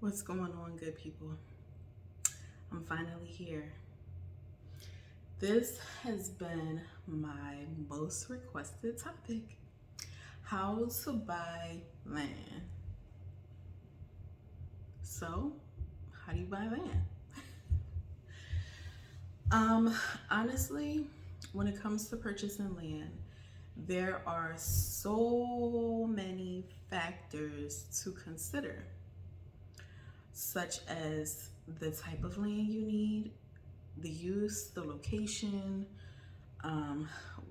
What's going on, good people? I'm finally here. This has been my most requested topic: how to buy land. So, how do you buy land? Honestly, when it comes to purchasing land, there are so many factors to consider, such as the type of land you need, the use, the location,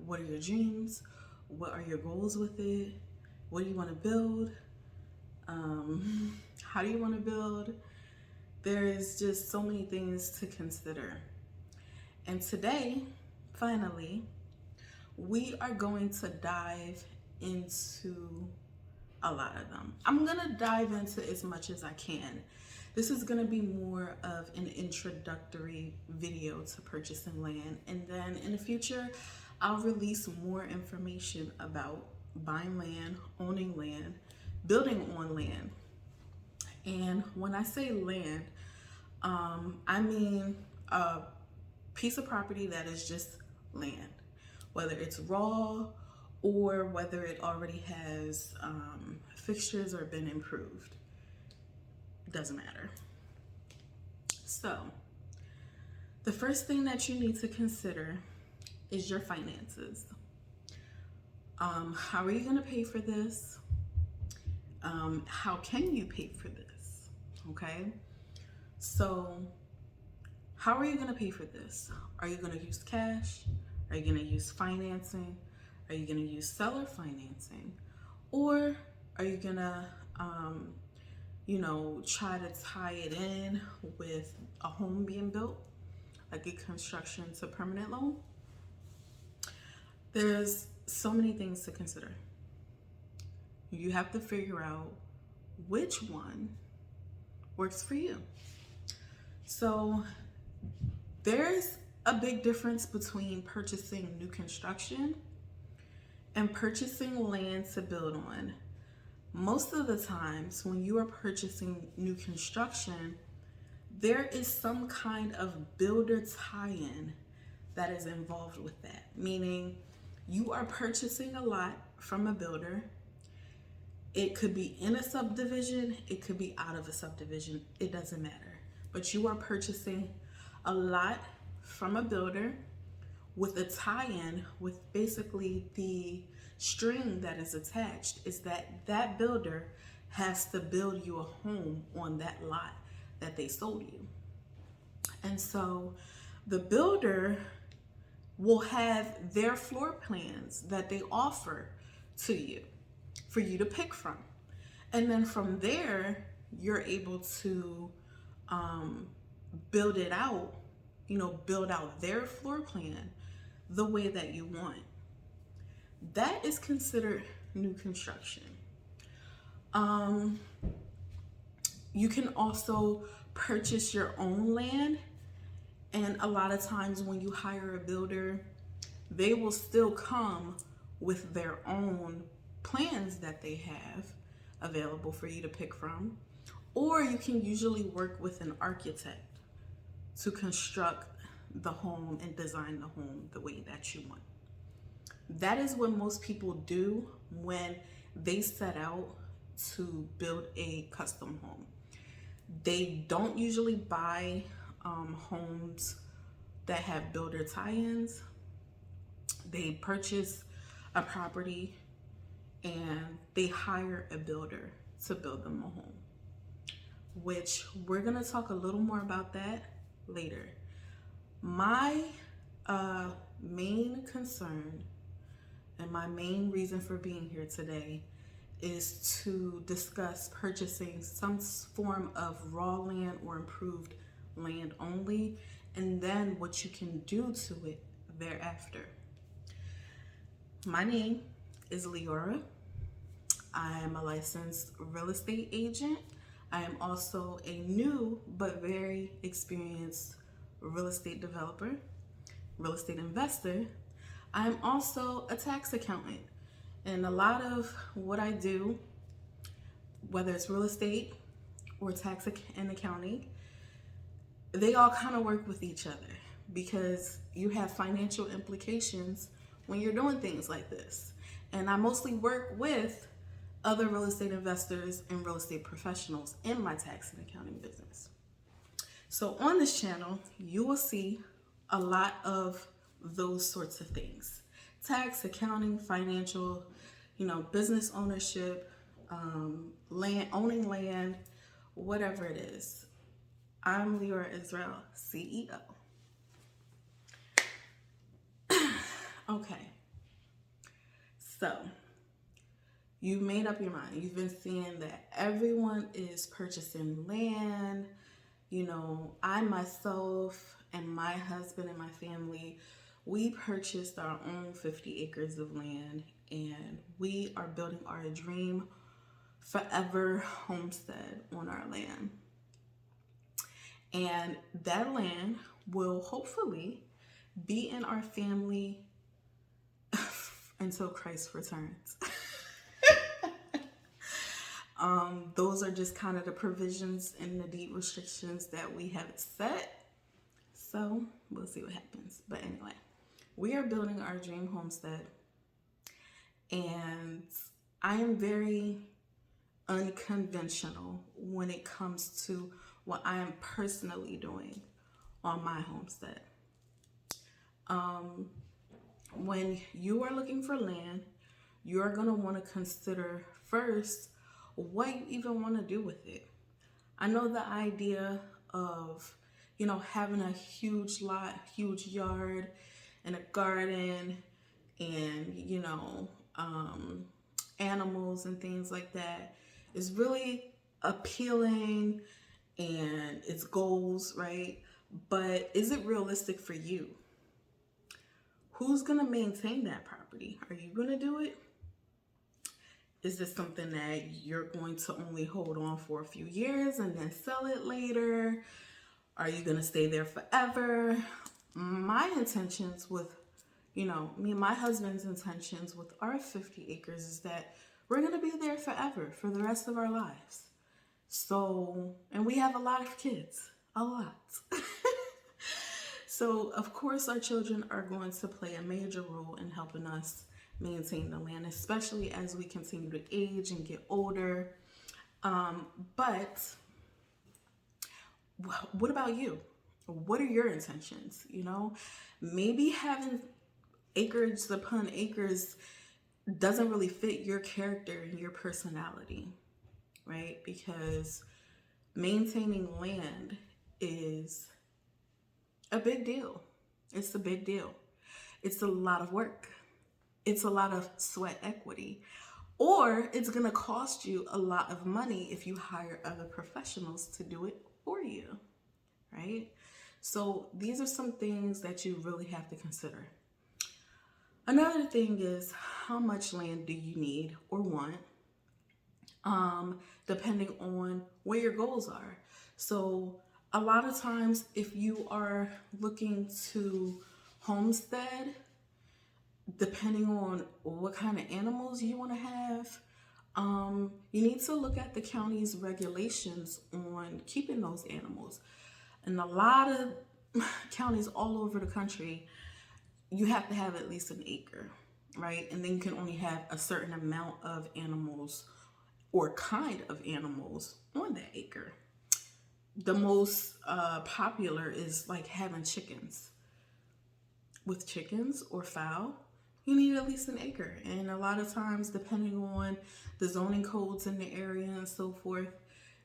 what are your dreams, what are your goals with it, what do you want to build, how do you want to build. There is just so many things to consider. And today, finally, we are going to dive into a lot of them. I'm gonna dive into as much as I can. This is gonna be more of an introductory video to purchasing land, and then in the future, I'll release more information about buying land, owning land, building on land. And when I say land, I mean a piece of property that is just land, whether it's raw or whether it already has fixtures or been improved. Doesn't matter. So, the first thing that you need to consider is your finances. How are you going to pay for this? How can you pay for this? Okay? So, how are you going to pay for this? Are you going to use cash? Are you going to use financing? Are you going to use seller financing? Or are you going to, try to tie it in with a home being built, like a construction to permanent loan? There's so many things to consider. You have to figure out which one works for you. So there's a big difference between purchasing new construction and purchasing land to build on. Most of the times when you are purchasing new construction, there is some kind of builder tie-in that is involved with that. Meaning you are purchasing a lot from a builder. It could be in a subdivision, it could be out of a subdivision, it doesn't matter. But you are purchasing a lot from a builder with a tie-in, with basically the string that is attached is that builder has to build you a home on that lot that they sold you. And so the builder will have their floor plans that they offer to you for you to pick from. And then from there, you're able to build it out, build out their floor plan the way that you want. That is considered new construction. You can also purchase your own land, and a lot of times when you hire a builder, they will still come with their own plans that they have available for you to pick from. Or you can usually work with an architect to construct the home and design the home the way that you want. That is what most people do when they set out to build a custom home. They don't usually buy homes that have builder tie-ins. They purchase a property and they hire a builder to build them a home, which we're gonna talk a little more about that later. My main concern and my main reason for being here today is to discuss purchasing some form of raw land or improved land only, and then what you can do to it thereafter. My name is Leora. I am a licensed real estate agent. I am also a new but very experienced real estate developer, real estate investor. I'm also a tax accountant, and a lot of what I do, whether it's real estate or and accounting, they all kind of work with each other because you have financial implications when you're doing things like this. And I mostly work with other real estate investors and real estate professionals in my tax and accounting business. So on this channel, you will see a lot of those sorts of things: tax, accounting, financial, business ownership, owning land, whatever it is. I'm Leora Israel, CEO. Okay, so you made up your mind. You've been seeing that everyone is purchasing land. I myself and my husband and my family, we purchased our own 50 acres of land, and we are building our dream forever homestead on our land. And that land will hopefully be in our family until Christ returns. Those are just kind of the provisions and the deed restrictions that we have set. So we'll see what happens. But anyway, we are building our dream homestead, and I am very unconventional when it comes to what I am personally doing on my homestead. When you are looking for land, you're going to want to consider first what you even want to do with it. I know the idea of, having a huge lot, huge yard, and a garden, and, animals and things like that is really appealing, and it's goals, right? But is it realistic for you? Who's going to maintain that property? Are you going to do it? Is this something that you're going to only hold on for a few years and then sell it later? Are you going to stay there forever? My intentions with, me and my husband's intentions with our 50 acres is that we're going to be there forever for the rest of our lives. So, and we have a lot of kids, a lot. So, of course, our children are going to play a major role in helping us maintain the land, especially as we continue to age and get older. But what about you? What are your intentions? Maybe having acres upon acres doesn't really fit your character and your personality, right? Because maintaining land is a big deal. It's a big deal. It's a lot of work. It's a lot of sweat equity. Or it's going to cost you a lot of money if you hire other professionals to do it for you, right? So these are some things that you really have to consider. Another thing is, how much land do you need or want? Depending on where your goals are. So a lot of times, if you are looking to homestead, depending on what kind of animals you want to have, you need to look at the county's regulations on keeping those animals. And a lot of counties all over the country, you have to have at least an acre, right? And then you can only have a certain amount of animals or kind of animals on that acre. The most popular is like having chickens. With chickens or fowl, you need at least an acre. And a lot of times, depending on the zoning codes in the area and so forth,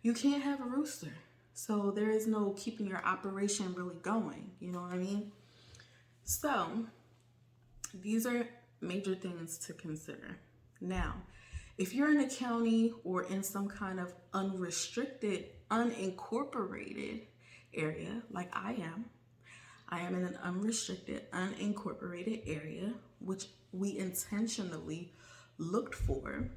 you can't have a rooster. So there is no keeping your operation really going. You know what I mean? So these are major things to consider. Now, if you're in a county or in some kind of unrestricted, unincorporated area, like I am in an unrestricted, unincorporated area, which we intentionally looked for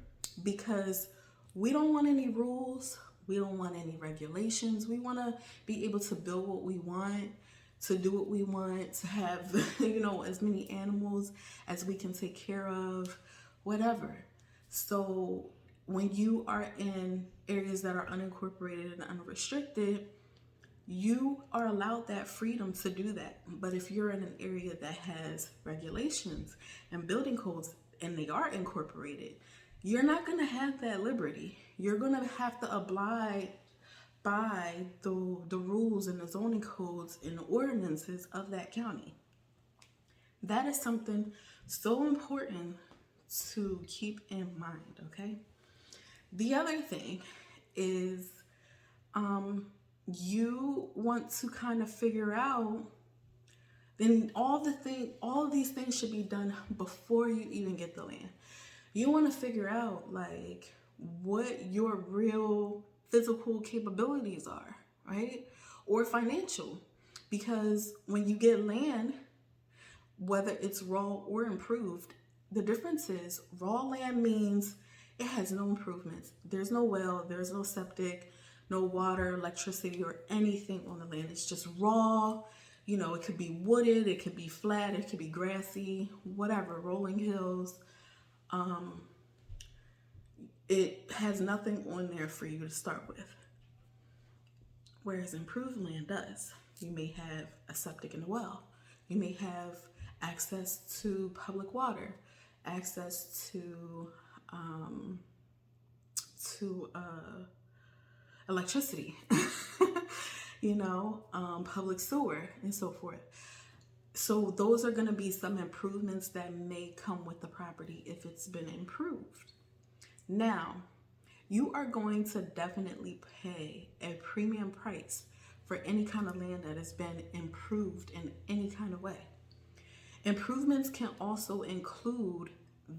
because we don't want any rules. We don't want any regulations. We want to be able to build what we want, to do what we want, to have, as many animals as we can take care of, whatever. So when you are in areas that are unincorporated and unrestricted, you are allowed that freedom to do that. But if you're in an area that has regulations and building codes and they are incorporated, you're not going to have that liberty. You're going to have to abide by the rules and the zoning codes and the ordinances of that county. That is something so important to keep in mind, okay? The other thing is you want to kind of figure out, then all of these things should be done before you even get the land. You want to figure out like what your real physical capabilities are, right? Or financial. Because when you get land, whether it's raw or improved, the difference is raw land means it has no improvements. There's no well, there's no septic, no water, electricity, or anything on the land. It's just raw. You know, it could be wooded, it could be flat, it could be grassy, whatever, rolling hills. It has nothing on there for you to start with. Whereas improved land does. You may have a septic and a well. You may have access to public water, access to electricity, public sewer, and so forth. So those are going to be some improvements that may come with the property if it's been improved. Now, you are going to definitely pay a premium price for any kind of land that has been improved in any kind of way. Improvements can also include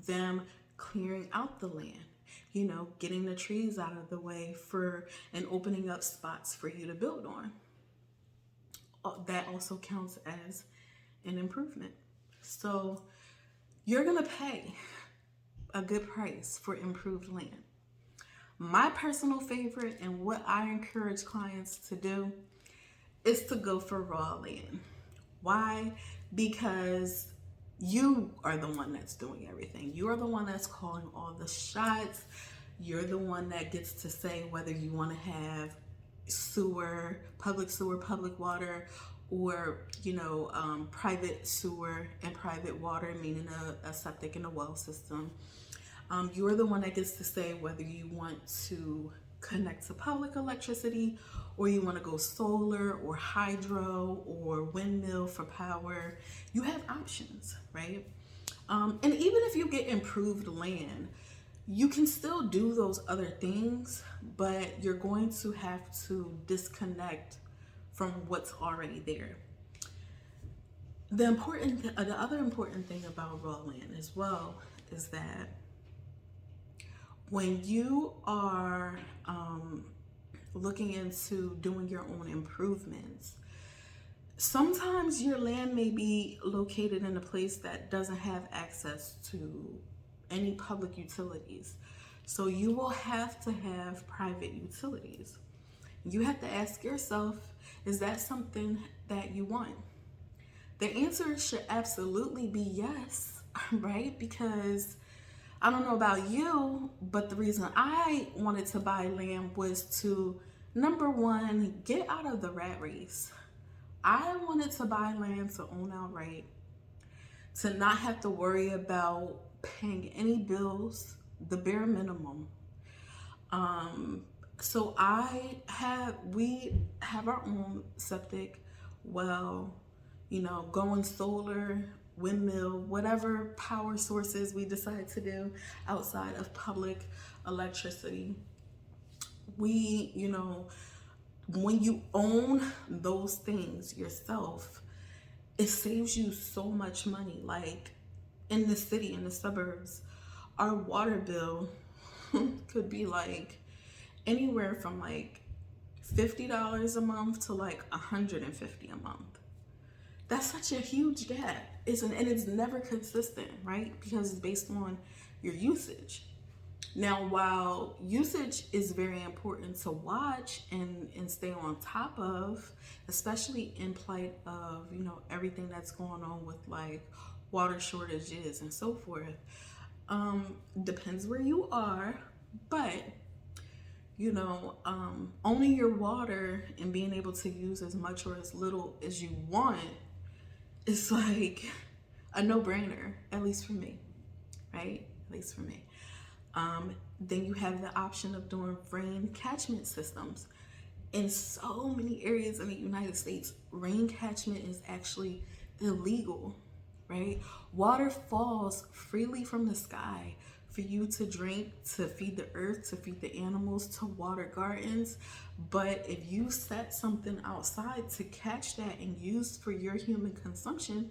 them clearing out the land, getting the trees out of the way and opening up spots for you to build on. That also counts as an improvement. So you're going to pay a good price for improved land. My personal favorite and what I encourage clients to do is to go for raw land. Why? Because you are the one that's doing everything. You are the one that's calling all the shots. You're the one that gets to say whether you want to have sewer, public water, or private sewer and private water, meaning a septic and a well system. You're the one that gets to say whether you want to connect to public electricity or you want to go solar or hydro or windmill for power. You have options, right? And even if you get improved land, you can still do those other things, but you're going to have to disconnect from what's already there. The other important thing about raw land as well is that when you are looking into doing your own improvements, sometimes your land may be located in a place that doesn't have access to any public utilities. So you will have to have private utilities. You have to ask yourself, is that something that you want? The answer should absolutely be yes, right? Because I don't know about you, but the reason I wanted to buy land was to, number one, get out of the rat race. I wanted to buy land to own outright, to not have to worry about paying any bills, the bare minimum. So we have our own septic, well, going solar, windmill, whatever power sources we decide to do outside of public electricity. We, when you own those things yourself, it saves you so much money. Like in the city, in the suburbs, our water bill could be like anywhere from like $50 a month to like $150 a month. That's such a huge gap. And it's never consistent, right? Because it's based on your usage. Now, while usage is very important to watch and stay on top of, especially in plight of, everything that's going on with like water shortages and so forth, depends where you are, But owning your water and being able to use as much or as little as you want is like a no-brainer, at least for me, right? At least for me. Then you have the option of doing rain catchment systems. In so many areas in the United States, rain catchment is actually illegal, right? Water falls freely from the sky for you to drink, to feed the earth, to feed the animals, to water gardens. But if you set something outside to catch that and use for your human consumption,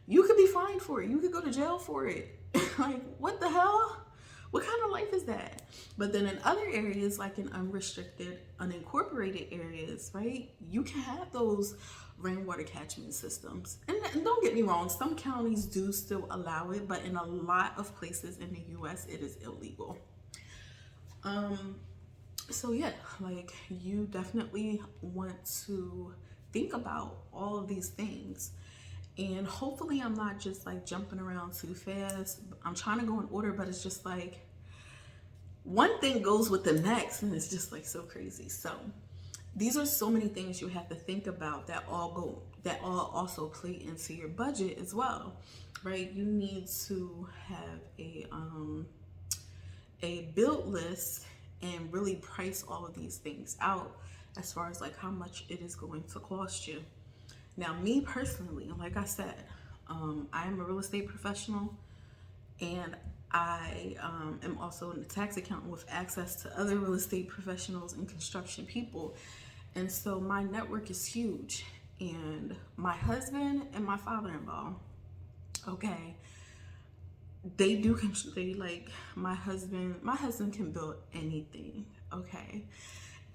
you could be fined for it. You could go to jail for it. Like, what the hell? What kind of life is that? But then in other areas, like in unrestricted, unincorporated areas, right, you can have those rainwater catchment systems. And don't get me wrong, some counties do still allow it, but in a lot of places in the US, it is illegal. So yeah, like, you definitely want to think about all of these things. And hopefully I'm not just like jumping around too fast. I'm trying to go in order, but it's just like one thing goes with the next, and it's just like so crazy. So these are so many things you have to think about that all also play into your budget as well, right? You need to have a build list and really price all of these things out as far as like how much it is going to cost you. Now, me personally, like I said, I am a real estate professional, and I am also a tax accountant with access to other real estate professionals and construction people. And so my network is huge. And my husband and my father-in-law, okay, they like my husband can build anything, okay?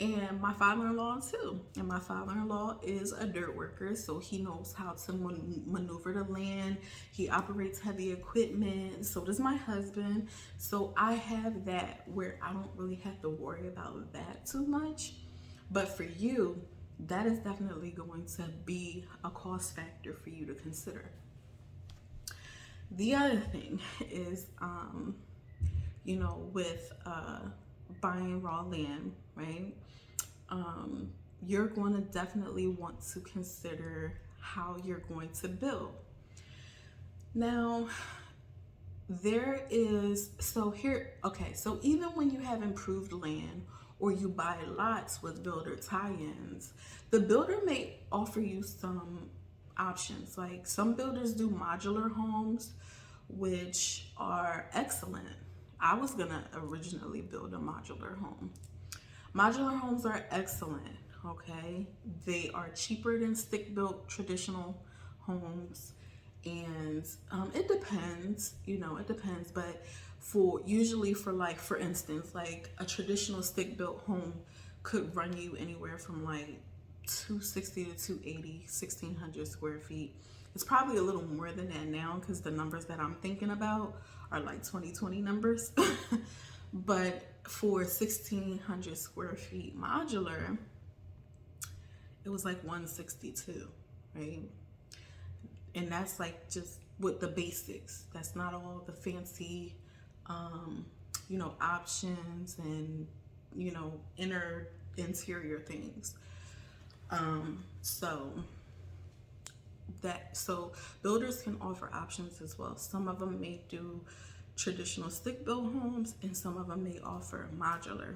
And my father-in-law too. And my father-in-law is a dirt worker, so he knows how to maneuver the land. He operates heavy equipment. So does my husband. So I have that where I don't really have to worry about that too much. But for you, that is definitely going to be a cost factor for you to consider. The other thing is, with buying raw land, right? You're going to definitely want to consider how you're going to build. Now, so even when you have improved land or you buy lots with builder tie-ins, the builder may offer you some options. Like, some builders do modular homes, which are excellent. I was gonna originally build a modular home. Modular homes are excellent, okay? They are cheaper than stick-built traditional homes. And it depends, but for instance, like a traditional stick-built home could run you anywhere from like 260 to 280, 1,600 square feet. It's probably a little more than that now because the numbers that I'm thinking about are like 2020 numbers. But for 1,600 square feet modular, it was like 162, right? And that's like just with the basics. That's not all the fancy, options and, interior things. So builders can offer options as well. Some of them may do traditional stick-built homes, and some of them may offer modular.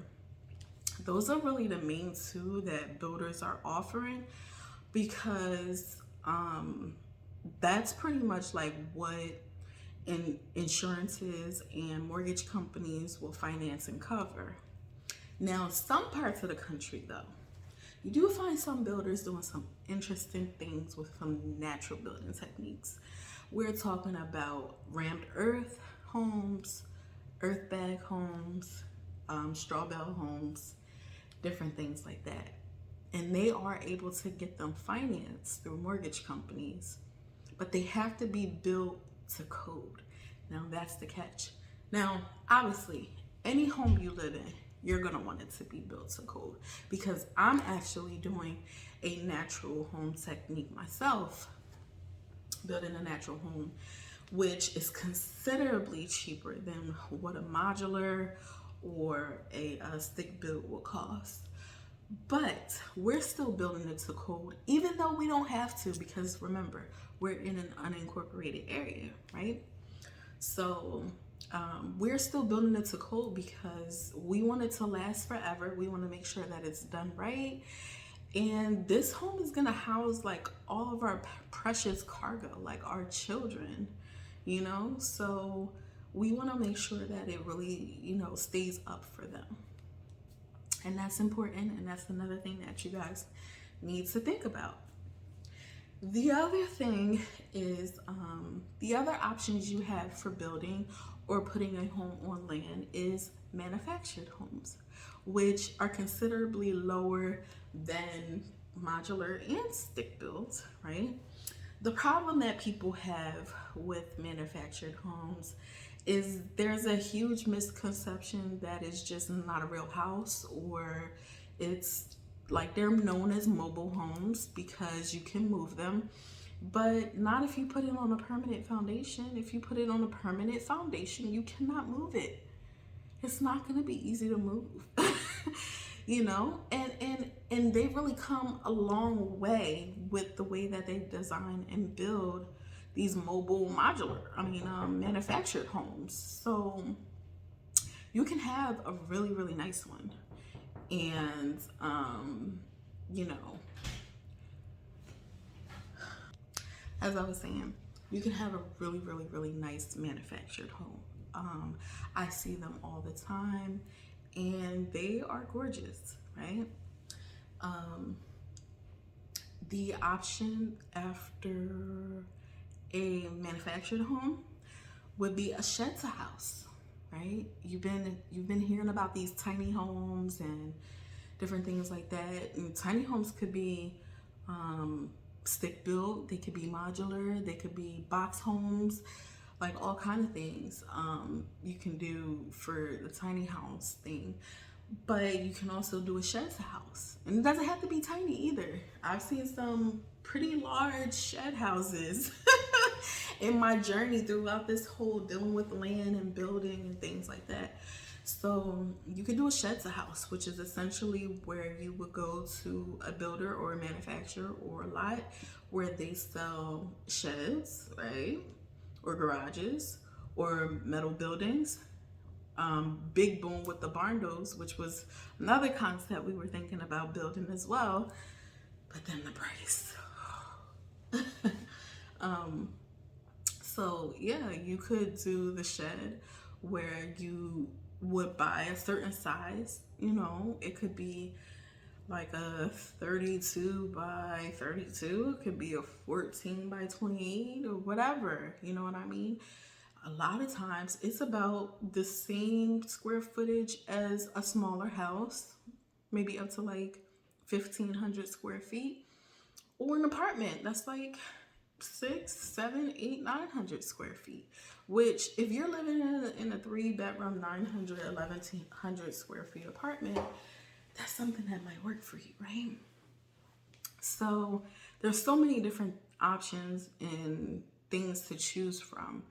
Those are really the main two that builders are offering, because that's pretty much like what insurances and mortgage companies will finance and cover. Now, some parts of the country, though, you do find some builders doing some interesting things with some natural building techniques. We're talking about rammed earth homes, earth bag homes, straw bale homes, different things like that. And they are able to get them financed through mortgage companies, but they have to be built to code. Now, that's the catch. Now, obviously, any home you live in, you're gonna want it to be built to code, because I'm actually doing a natural home technique myself, building a natural home, which is considerably cheaper than what a modular or a stick build will cost. But we're still building it to code, even though we don't have to, because remember, we're in an unincorporated area, right? So we're still building it to code because we want it to last forever. We want to make sure that it's done right. And this home is going to house like all of our precious cargo, like our children, you know? So we want to make sure that it really, you know, stays up for them. And that's important. And that's another thing that you guys need to think about. The other thing is the other options you have for building or putting a home on land is manufactured homes, which are considerably lower than modular and stick builds, right? The problem that people have with manufactured homes is there's a huge misconception that it's just not a real house, or it's like they're known as mobile homes because you can move them, but not if you put it on a permanent foundation. If you put it on a permanent foundation, you cannot move it. It's not going to be easy to move. You know, and they've really come a long way with the way that they design and build these mobile manufactured homes. So you can have a really, really nice one. And, you know, as I was saying, you can have a really, really, really nice manufactured home. I see them all the time, and they are gorgeous, right? The option after a manufactured home would be a shed to house, right? You've been hearing about these tiny homes and different things like that. And tiny homes could be stick built, they could be modular, they could be box homes, like all kind of things you can do for the tiny house thing. But you can also do a shed to house, and it doesn't have to be tiny either. I've seen some pretty large shed houses in my journey throughout this whole dealing with land and building and things like that. So you could do a shed to house, which is essentially where you would go to a builder or a manufacturer or a lot where they sell sheds, right? Or garages or metal buildings. Big boom with the barn doors, which was another concept we were thinking about building as well, but then the price. So yeah, you could do the shed where you would buy a certain size. You know, it could be like a 32 by 32, it could be a 14 by 28 or whatever, you know what I mean? A lot of times it's about the same square footage as a smaller house, maybe up to like 1,500 square feet, or an apartment that's like 6, 7, 8, 900 square feet, which if you're living in a 3-bedroom, 900, 1,100 square feet apartment, that's something that might work for you, right? So there's so many different options and things to choose from.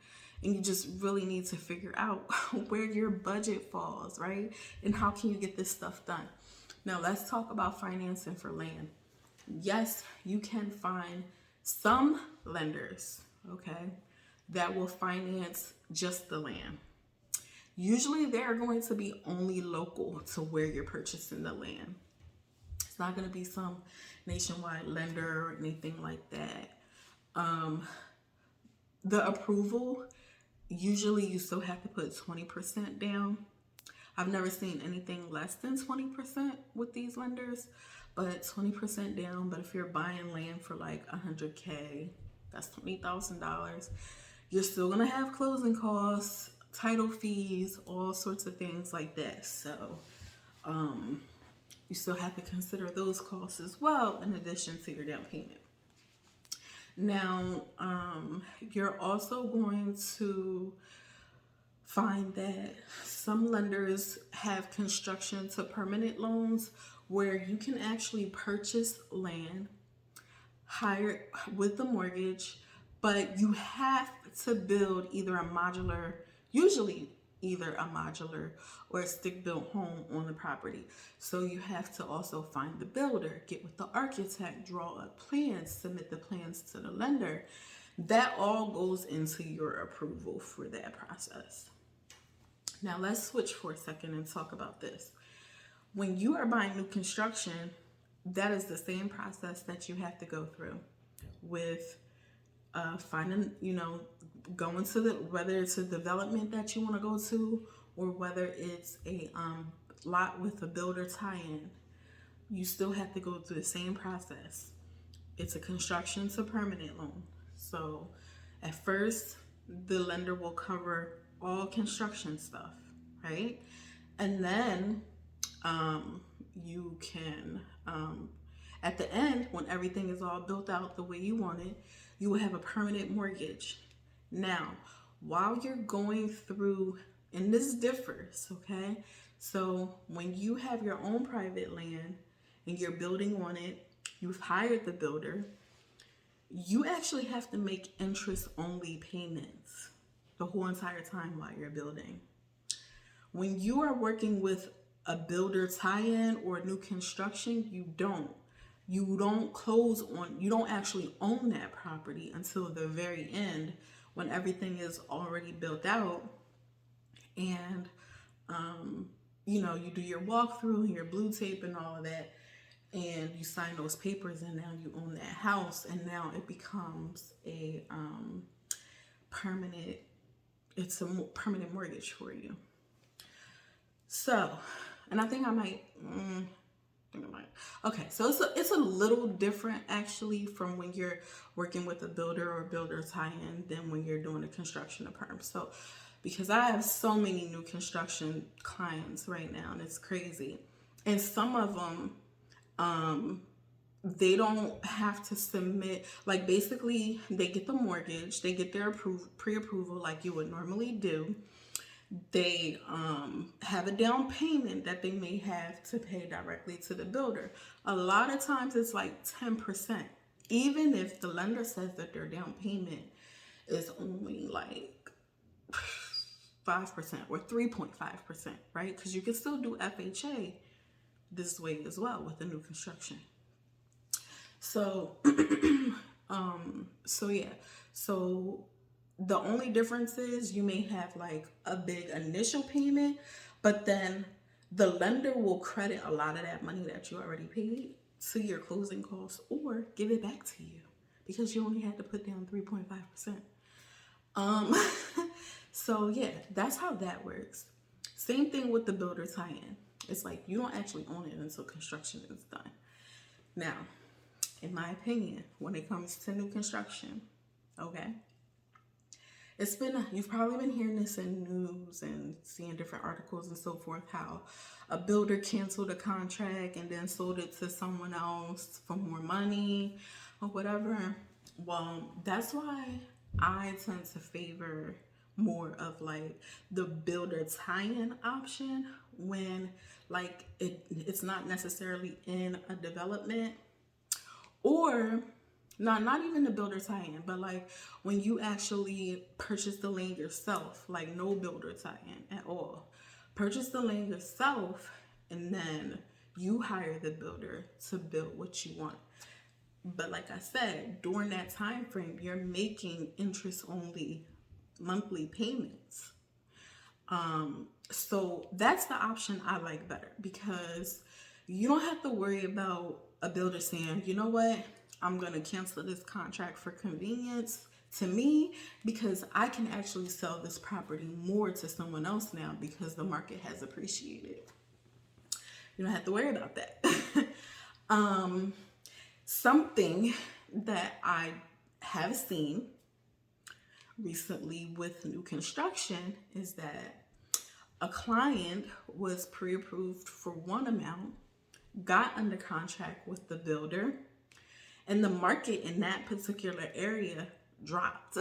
And you just really need to figure out where your budget falls, right? And how can you get this stuff done? Now let's talk about financing for land. Yes, you can find some lenders, okay, that will finance just the land. Usually they're going to be only local to where you're purchasing the land. It's not going to be some nationwide lender or anything like that. The approval, usually you still have to put 20% down. I've never seen anything less than 20% with these lenders, but 20% down. But if you're buying land for like $100K, that's $20,000. You're still gonna have closing costs, title fees, all sorts of things like that. So you still have to consider those costs as well, in addition to your down payment. Now, you're also going to find that some lenders have construction to permanent loans where you can actually purchase land, hire with the mortgage, but you have to build either a modular, usually either a modular or a stick-built home on the property. So you have to also find the builder, get with the architect, draw up plans, submit the plans to the lender. That all goes into your approval for that process. Now let's switch for a second and talk about this. When you are buying new construction, that is the same process that you have to go through with finding, going to whether it's a development that you want to go to or whether it's a lot with a builder tie-in. You still have to go through the same process. It's a construction to permanent loan. So at first, the lender will cover all construction stuff, right? And then you can, at the end, when everything is all built out the way you want it, you will have a permanent mortgage. Now, while you're going through, and this differs, okay? So when you have your own private land and you're building on it, you've hired the builder, you actually have to make interest-only payments the whole entire time while you're building. When you are working with a builder tie-in or new construction, you don't actually own that property until the very end when everything is already built out. And, you do your walkthrough and your blue tape and all of that. And you sign those papers and now you own that house. And now it becomes a permanent mortgage for you. So, and I think I might, okay, so it's a little different actually from when you're working with a builder or builder tie-in than when you're doing a construction to perm. So, because I have so many new construction clients right now and it's crazy. And some of them, they don't have to submit, like basically they get the mortgage, they get their pre-approval like you would normally do. They have a down payment that they may have to pay directly to the builder. A lot of times it's like 10%, even if the lender says that their down payment is only like 5% or 3.5%, right? Because you can still do FHA this way as well with the new construction. So, so the only difference is you may have like a big initial payment, but then the lender will credit a lot of that money that you already paid to your closing costs or give it back to you because you only had to put down 3.5%. So yeah, that's how that works. Same thing with the builder tie-in. It's like you don't actually own it until construction is done. Now, in my opinion, when it comes to new construction, okay, you've probably been hearing this in news and seeing different articles and so forth, how a builder canceled a contract and then sold it to someone else for more money or whatever. Well, that's why I tend to favor more of like the builder tie-in option when like it's not necessarily in a development, or not even the builder tie-in, but like when you actually purchase the land yourself, like no builder tie-in at all. Purchase the land yourself and then you hire the builder to build what you want. But like I said, during that time frame, you're making interest-only monthly payments. So that's the option I like better because you don't have to worry about a builder saying, you know what, I'm going to cancel this contract for convenience to me because I can actually sell this property more to someone else now because the market has appreciated. You don't have to worry about that. Something that I have seen recently with new construction is that a client was pre-approved for one amount, got under contract with the builder, and the market in that particular area dropped.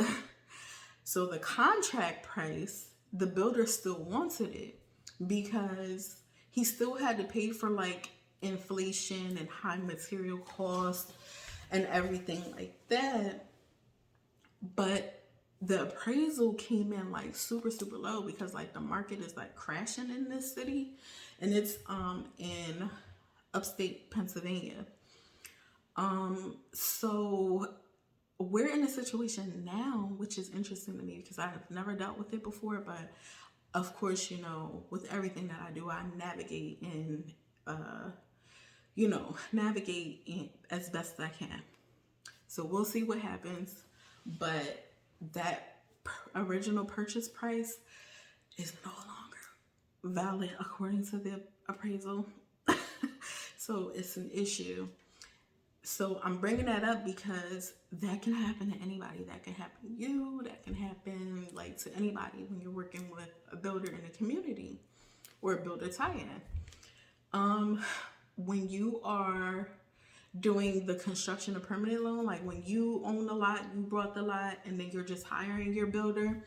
So the contract price, the builder still wanted it because he still had to pay for like inflation and high material costs and everything like that. But the appraisal came in like super super low because like the market is like crashing in this city, and it's in upstate Pennsylvania. So we're in a situation now, which is interesting to me because I've never dealt with it before, but of course, you know, with everything that I do, I navigate in, navigate in as best as I can. So we'll see what happens, but that original purchase price is no longer valid according to the appraisal. So it's an issue. So I'm bringing that up because that can happen to anybody. That can happen to you. That can happen like to anybody when you're working with a builder in a community or a builder tie-in. When you are doing the construction of permanent loan, like when you own the lot, you bought the lot, and then you're just hiring your builder,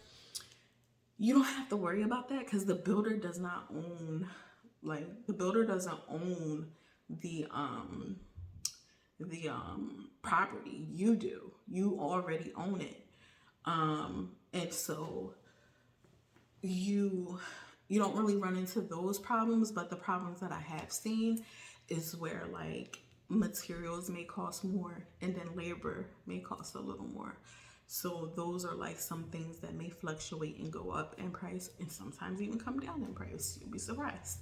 you don't have to worry about that because the builder does not own, like the builder doesn't own the property. You do. You already own it. And so you don't really run into those problems, but the problems that I have seen is where like materials may cost more and then labor may cost a little more. So those are like some things that may fluctuate and go up in price and sometimes even come down in price. You'll be surprised.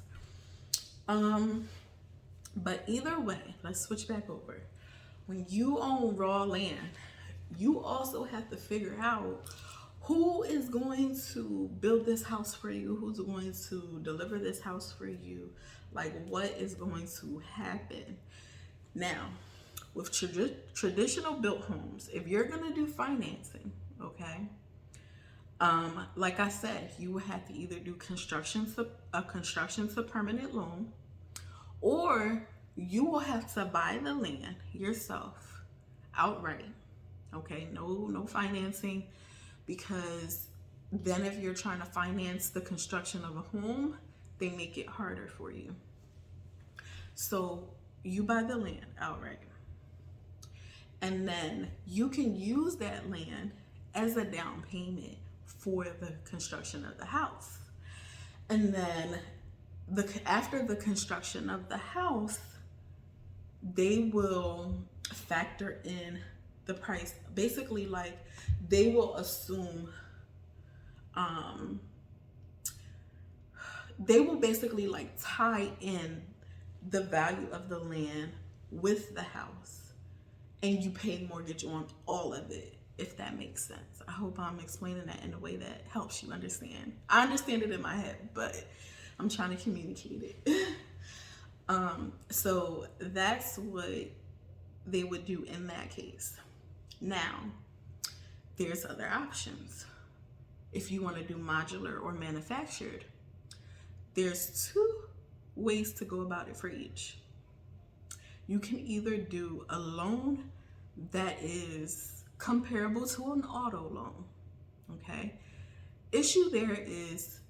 But either way, let's switch back over. When you own raw land, you also have to figure out who is going to build this house for you, who's going to deliver this house for you, like what is going to happen. Now, with traditional built homes, if you're gonna do financing, okay, like I said, you would have to either do a construction to permanent loan, or you will have to buy the land yourself outright. Okay, no financing, because then if you're trying to finance the construction of a home, they make it harder for you. So you buy the land outright, and then you can use that land as a down payment for the construction of the house. And then after the construction of the house, they will factor in the price. Basically, like they will assume, they will basically like tie in the value of the land with the house, and you pay mortgage on all of it, if that makes sense. I hope I'm explaining that in a way that helps you understand. I understand it in my head, but I'm trying to communicate it. So that's what they would do in that case. Now, there's other options. If you want to do modular or manufactured, there's two ways to go about it for each. You can either do a loan that is comparable to an auto loan, okay? Issue there is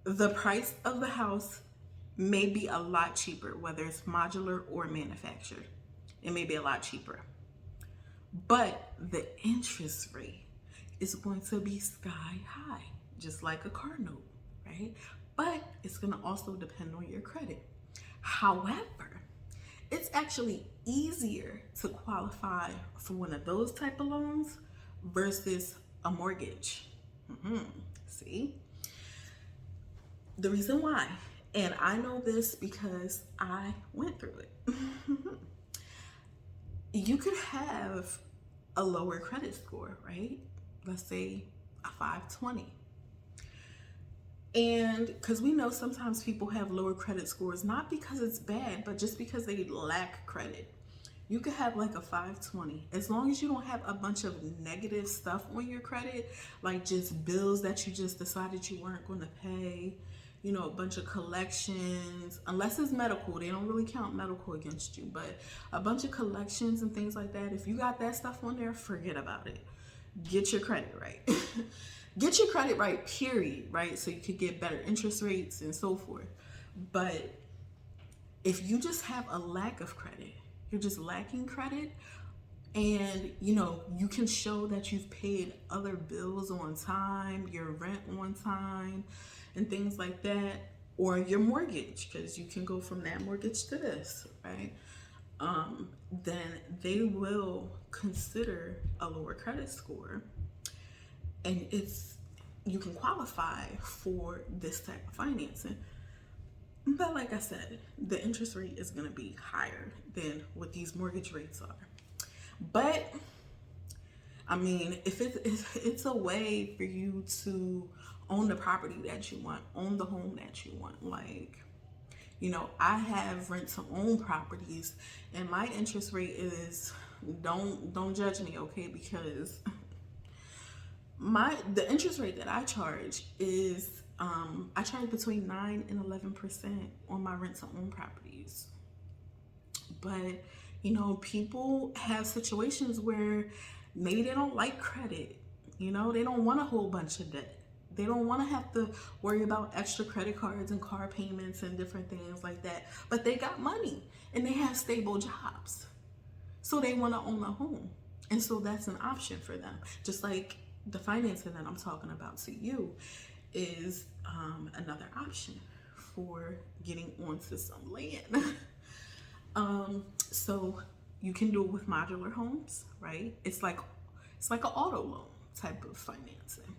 the price of the house may be a lot cheaper, whether it's modular or manufactured. It may be a lot cheaper. But the interest rate is going to be sky high, just like a car note, right? But it's going to also depend on your credit. However, it's actually easier to qualify for one of those type of loans versus a mortgage. See? The reason why, and I know this because I went through it. You could have a lower credit score, right? Let's say a 520. And because we know sometimes people have lower credit scores, not because it's bad, but just because they lack credit. You could have like a 520, as long as you don't have a bunch of negative stuff on your credit, like just bills that you just decided you weren't going to pay, you know, a bunch of collections, unless it's medical. They don't really count medical against you, but a bunch of collections and things like that. If you got that stuff on there, forget about it. Get your credit right. Get your credit right, period, right? So you could get better interest rates and so forth. But if you just have a lack of credit, you're just lacking credit, And you know, you can show that you've paid other bills on time, your rent on time, and things like that, or your mortgage, because you can go from that mortgage to this, right? Then they will consider a lower credit score, and it's you can qualify for this type of financing. But like I said, the interest rate is going to be higher than what these mortgage rates are. But I mean, if it's a way for you to own the property that you want, own the home that you want. Like, you know, I have rent to own properties, and my interest rate is, don't judge me, okay? Because the interest rate that I charge is I charge between 9 and 11% on my rent to own properties. But you know, people have situations where maybe they don't like credit. You know, they don't want a whole bunch of debt. They don't want to have to worry about extra credit cards and car payments and different things like that. But they got money and they have stable jobs. So they want to own a home. And so that's an option for them. Just like the financing that I'm talking about to you is another option for getting onto some land. So you can do it with modular homes, right? It's like an auto loan type of financing.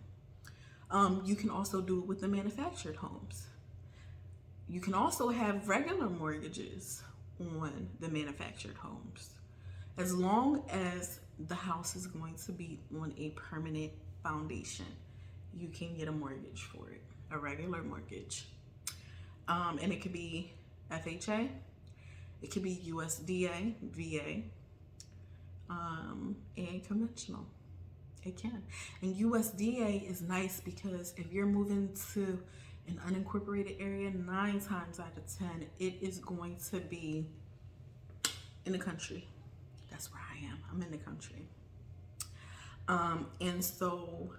You can also do it with the manufactured homes. You can also have regular mortgages on the manufactured homes, as long as the house is going to be on a permanent foundation. You can get a mortgage for it, a regular mortgage, and it could be FHA. It could be USDA, VA, and conventional. It can. And USDA is nice because if you're moving to an unincorporated area, 9 times out of 10, it is going to be in the country. That's where I am. I'm in the country. And so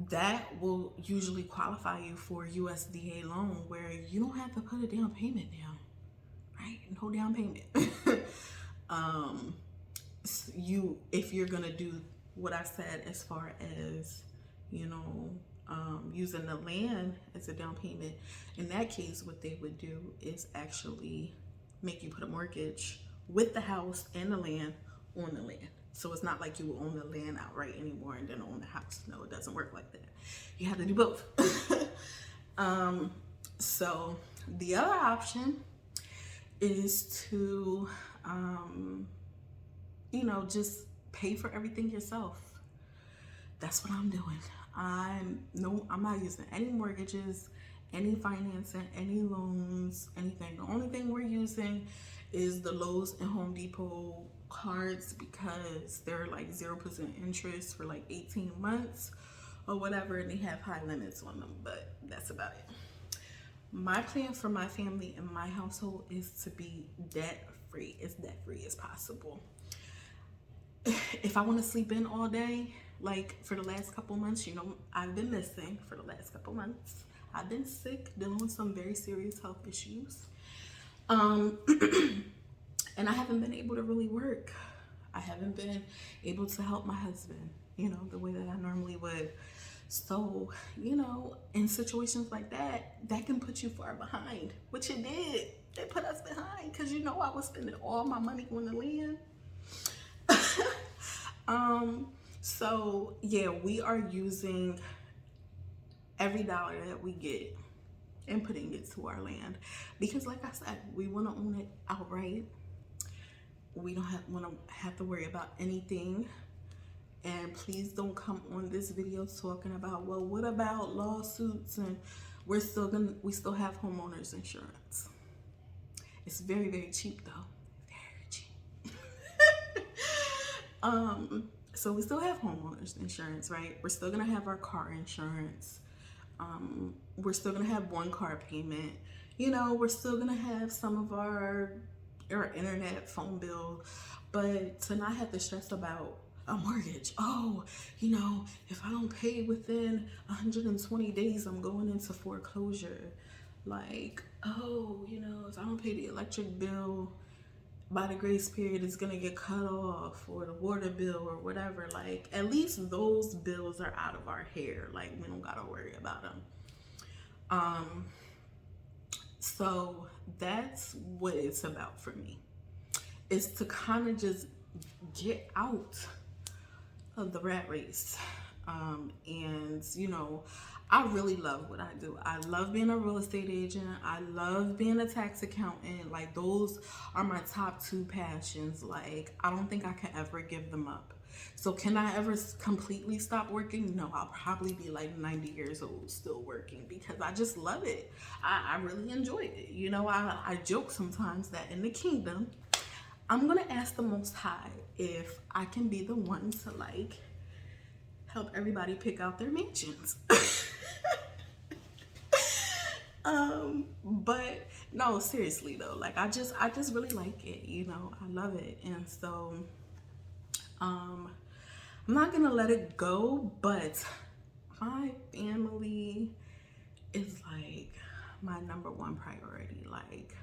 that will usually qualify you for a USDA loan where you don't have to put a down payment down. Right? No down payment. If you're gonna do what I said as far as, you know, using the land as a down payment, in that case, what they would do is actually make you put a mortgage with the house and the land on the land. So it's not like you will own the land outright anymore and then own the house. No, it doesn't work like that. You have to do both. So the other option is to, you know, just pay for everything yourself. That's what I'm doing. I'm not using any mortgages, any financing, any loans, anything. The only thing we're using is the Lowe's and Home Depot cards because they're like 0% interest for like 18 months or whatever, and they have high limits on them, but that's about it. My plan for my family and my household is to be debt-free, as debt-free as possible. If I want to sleep in all day, like for the last couple months, you know, I've been missing for the last couple months. I've been sick, dealing with some very serious health issues. And I haven't been able to really work. I haven't been able to help my husband, you know, the way that I normally would. So, you know, in situations like that, that can put you far behind, which it did. It put us behind because, you know, I was spending all my money on the land. So yeah, we are using every dollar that we get and putting it to our land because, like I said, we want to own it outright. We don't want to have to worry about anything. And please don't come on this video talking about, well, what about lawsuits? And we still have homeowners insurance. It's very, very cheap though. Very cheap. So we still have homeowners insurance, right? We're still gonna have our car insurance. We're still gonna have one car payment. You know, we're still gonna have some of our internet, phone bill, but to not have to stress about a mortgage. Oh, you know, if I don't pay within 120 days, I'm going into foreclosure. Like, oh, you know, if I don't pay the electric bill by the grace period is gonna get cut off, or the water bill or whatever. Like, at least those bills are out of our hair. Like, we don't gotta worry about them. So that's what it's about for me. Is to kind of just get out of the rat race. And you know, I really love what I do. I love being a real estate agent. I love being a tax accountant. Like, those are my top two passions. Like, I don't think I can ever give them up. So can I ever completely stop working? No, I'll probably be like 90 years old still working, because I just love it. I really enjoy it. You know, I joke sometimes that in the kingdom, I'm gonna ask the Most High if I can be the one to like help everybody pick out their mansions. But no, seriously though, like I just really like it, you know, I love it. And so I'm not gonna let it go, but my family is like my number one priority. Like,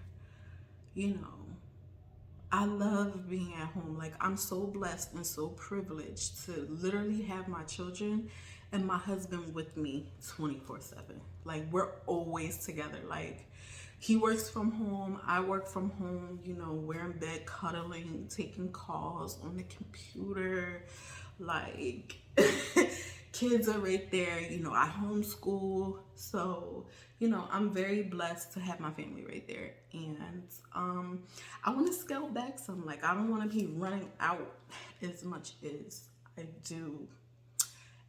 you know, I love being at home. Like, I'm so blessed and so privileged to literally have my children and my husband with me 24/7. Like, we're always together. Like, he works from home, I work from home, you know, we're in bed cuddling, taking calls on the computer. Like, kids are right there, you know, I homeschool. So, you know, I'm very blessed to have my family right there. And I want to scale back some. Like, I don't want to be running out as much as I do.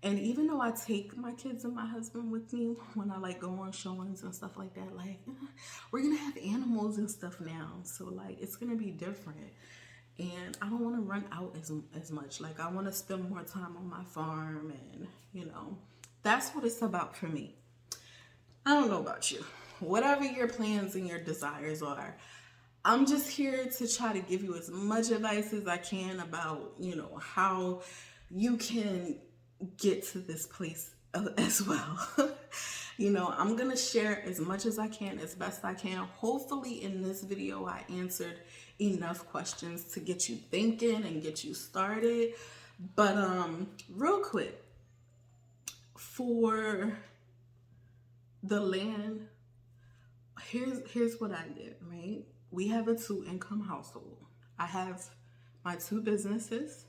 And even though I take my kids and my husband with me when I like go on showings and stuff like that, like, we're gonna have animals and stuff now, so like it's gonna be different. And I don't want to run out as much. Like, I want to spend more time on my farm, and you know, that's what it's about for me. I don't know about you. Whatever your plans and your desires are, I'm just here to try to give you as much advice as I can about, you know, how you can get to this place as well. You know, I'm gonna share as much as I can, as best I can. Hopefully in this video I answered enough questions to get you thinking and get you started. But real quick, for the land, here's what I did, right? We have a 2-income household. I have my 2 businesses.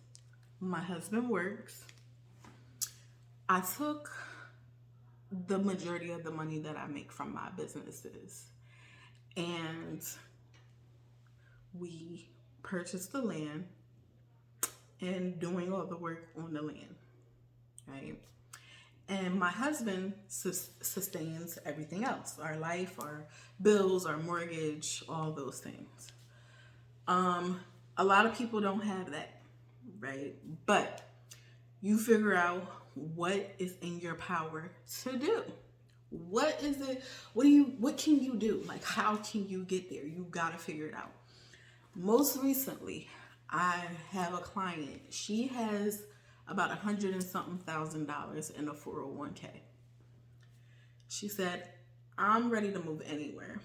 My husband works. I took the majority of the money that I make from my businesses, and we purchased the land and doing all the work on the land, right? And my husband sustains everything else, our life, our bills, our mortgage, all those things. A lot of people don't have that, right? But you figure out what is in your power to do. What is it? What can you do? Like, how can you get there? You got to figure it out. Most recently, I have a client. She has about $100 and something thousand in a 401k. She said, I'm ready to move anywhere.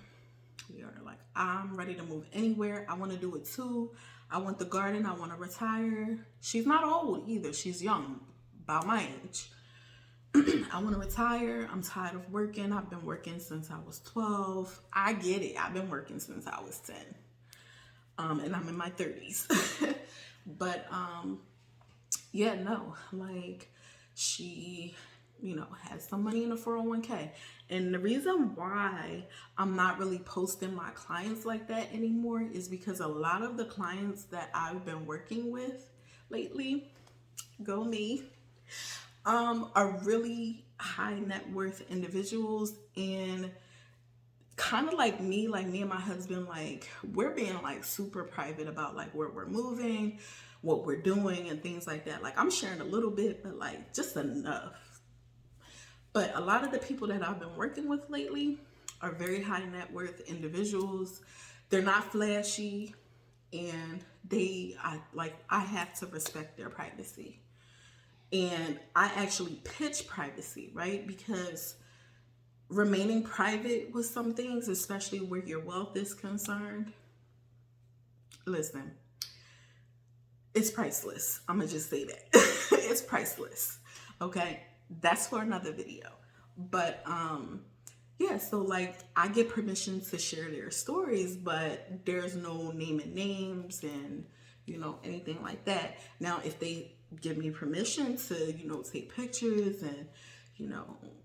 We are like, I'm ready to move anywhere. I want to do it too. I want the garden. I want to retire. She's not old either. She's young, about my age. I want to retire. I'm tired of working. I've been working since I was 12. I get it. I've been working since I was 10. And I'm in my 30s. But yeah, no, like, she, you know, has some money in a 401k. And the reason why I'm not really posting my clients like that anymore is because a lot of the clients that I've been working with lately, go me, are really high net worth individuals, and kind of like me and my husband, like, we're being like super private about like where we're moving, what we're doing, and things like that. Like, I'm sharing a little bit, but like just enough. But a lot of the people that I've been working with lately are very high net worth individuals. They're not flashy, and I have to respect their privacy. And I actually pitch privacy, right? Because remaining private with some things, especially where your wealth is concerned, Listen, it's priceless. I'm gonna just say that. It's priceless. Okay? That's for another video. But yeah, so like I get permission to share their stories, but there's no naming names and anything like that. Now, if they give me permission to, take pictures and,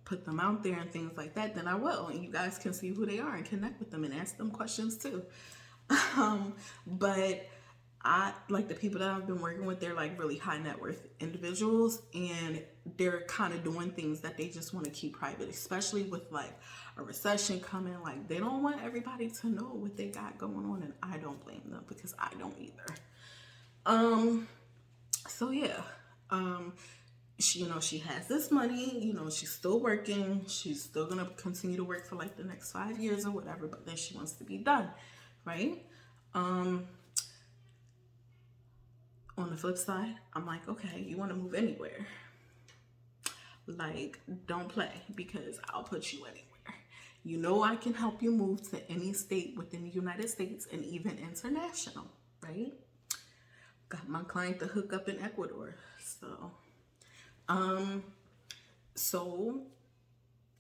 put them out there and things like that, then I will. And you guys can see who they are and connect with them and ask them questions too. But I like the people that I've been working with, they're like really high net worth individuals, and they're kind of doing things that they just want to keep private, especially with like a recession coming. Like they don't want everybody to know what they got going on, and I don't blame them because I don't either. So yeah, she has this money, she's still working, she's still gonna continue to work for like the next 5 years or whatever, but then she wants to be done, right? On the flip side, I'm like, okay, you want to move anywhere? Like, don't play, because I'll put you anywhere. I can help you move to any state within the United States and even international, right? Got my client to hook up in Ecuador. So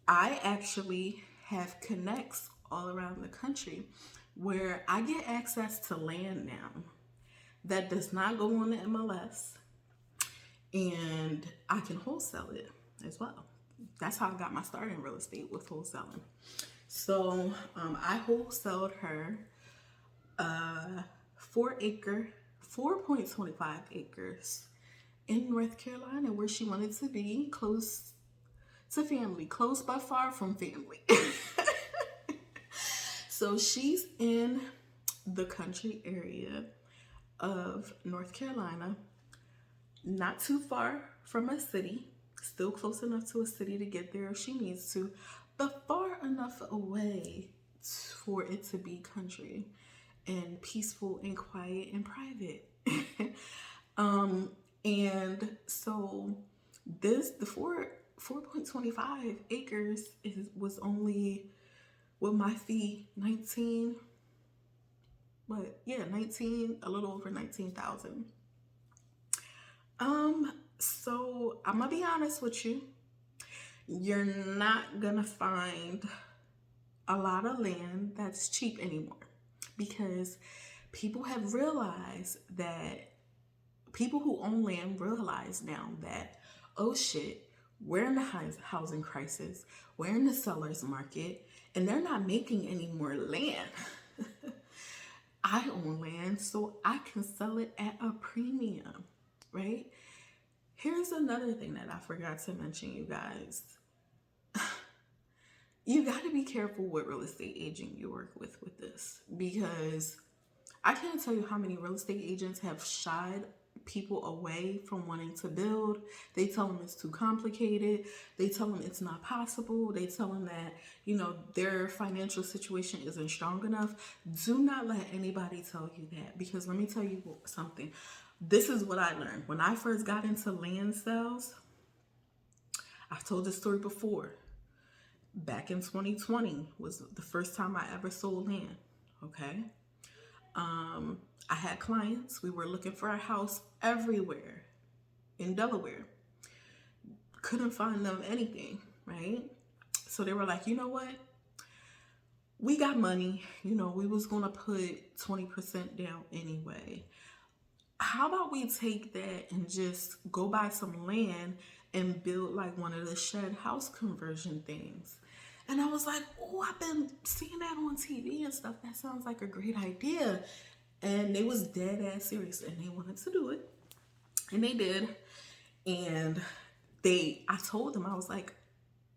I actually have connects all around the country where I get access to land now that does not go on the MLS, and I can wholesale it as well. That's how I got my start in real estate, with wholesaling. So I wholesaled her 4.25 acres in North Carolina, where she wanted to be, close to family, close but far from family. So she's in the country area of North Carolina, not too far from a city, still close enough to a city to get there if she needs to, but far enough away for it to be country and peaceful and quiet and private. And so the 4.25 acres was only, with my fee, 19, a little over 19,000. So I'm gonna be honest with you. You're not gonna find a lot of land that's cheap anymore, because people have realized that people who own land realize now that, oh shit, we're in the housing crisis, we're in the seller's market, and they're not making any more land. I own land, so I can sell it at a premium, right? Here's another thing that I forgot to mention, you guys. You got to be careful what real estate agent you work with this, because I can't tell you how many real estate agents have shied people away from wanting to build. They tell them it's too complicated. They tell them it's not possible. They tell them that, their financial situation isn't strong enough. Do not let anybody tell you that, because let me tell you something. This is what I learned. When I first got into land sales, I've told this story before. Back in 2020 was the first time I ever sold land, okay? I had clients. We were looking for a house everywhere in Delaware. Couldn't find them anything, right? So they were like, you know what? We got money. We was going to put 20% down anyway. How about we take that and just go buy some land and build like one of the shed house conversion things? And I was like, oh, I've been seeing that on TV and stuff. That sounds like a great idea. And they was dead ass serious, and they wanted to do it. And they did. And I told them, I was like,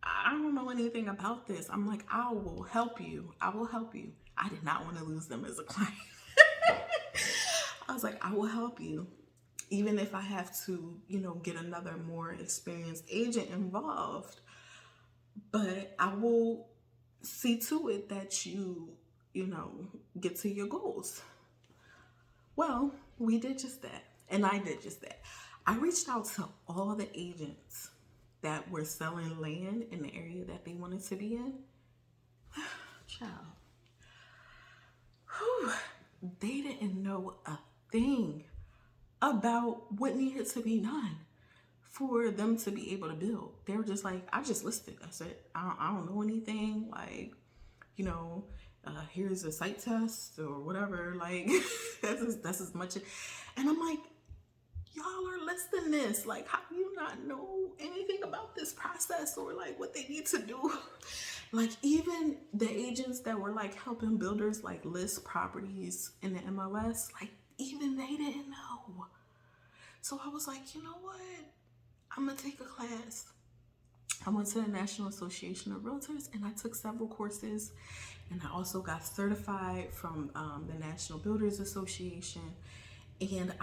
I don't know anything about this. I'm like, I will help you. I will help you. I did not want to lose them as a client. I was like, I will help you, even if I have to, get another more experienced agent involved. But I will see to it that you get to your goals. Well, we did just that. And I did just that. I reached out to all the agents that were selling land in the area that they wanted to be in. Child. Whew. they didn't know a thing about what needed to be done for them to be able to build. They were just like, I just listed. That's it. I don't know anything. Like, you know, here's a site test or whatever. Like, that's as much. And I'm like, y'all are listing this. Like, how do you not know anything about this process or like what they need to do? Like, even the agents that were like helping builders like list properties in the MLS, like even they didn't know. So I was like, you know what? I'm gonna take a class. I went to the National Association of Realtors and I took several courses, and I also got certified from the National Builders Association. And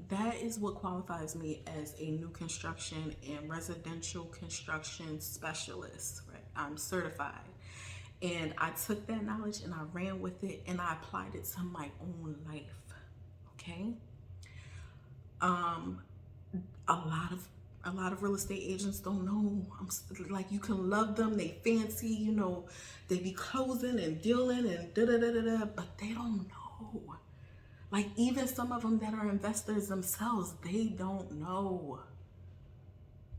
that is what qualifies me as a new construction and residential construction specialist, right? I'm certified. And I took that knowledge and I ran with it and I applied it to my own life. Okay. A lot of real estate agents don't know. Like, you can love them, they fancy, you know, they be closing and dealing and da da da da da, but they don't know. Like, even some of them that are investors themselves, they don't know.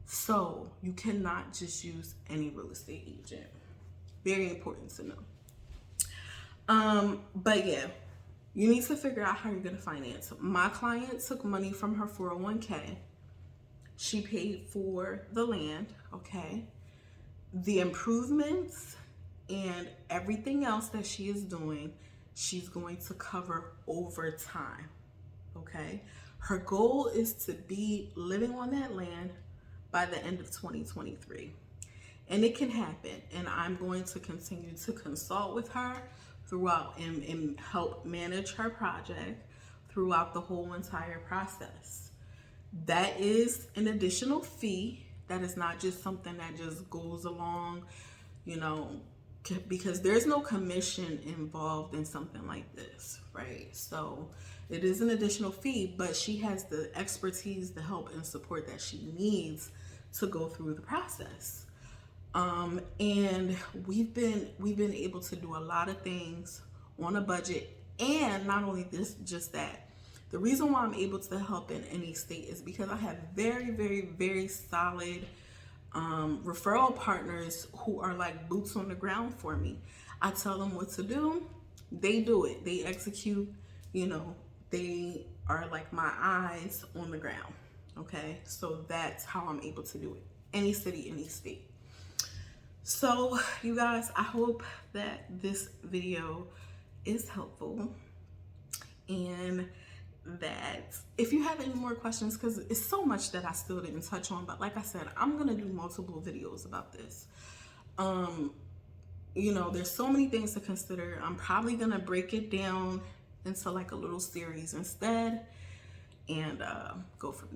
So you cannot just use any real estate agent. Very important to know. But yeah, you need to figure out how you're gonna finance. My client took money from her 401k. She paid for the land, okay? The improvements and everything else that she is doing, she's going to cover over time, okay? Her goal is to be living on that land by the end of 2023. And it can happen. And I'm going to continue to consult with her throughout and help manage her project throughout the whole entire process. That is an additional fee. That is not just something that just goes along, you know, because there's no commission involved in something like this, right? So it is an additional fee, but she has the expertise, the help and support that she needs to go through the process. And we've been able to do a lot of things on a budget. And not only this, just that. The reason why I'm able to help in any state is because I have very, very, very solid referral partners who are like boots on the ground for me. I tell them what to do, they do it, they execute, you know, they are like my eyes on the ground. Okay, so that's how I'm able to do it. Any city, any state. So you guys, I hope that this video is helpful, and that if you have any more questions, because it's so much that I still didn't touch on, but like I said, I'm gonna do multiple videos about this. You know, there's so many things to consider. I'm probably gonna break it down into like a little series instead, and go from there.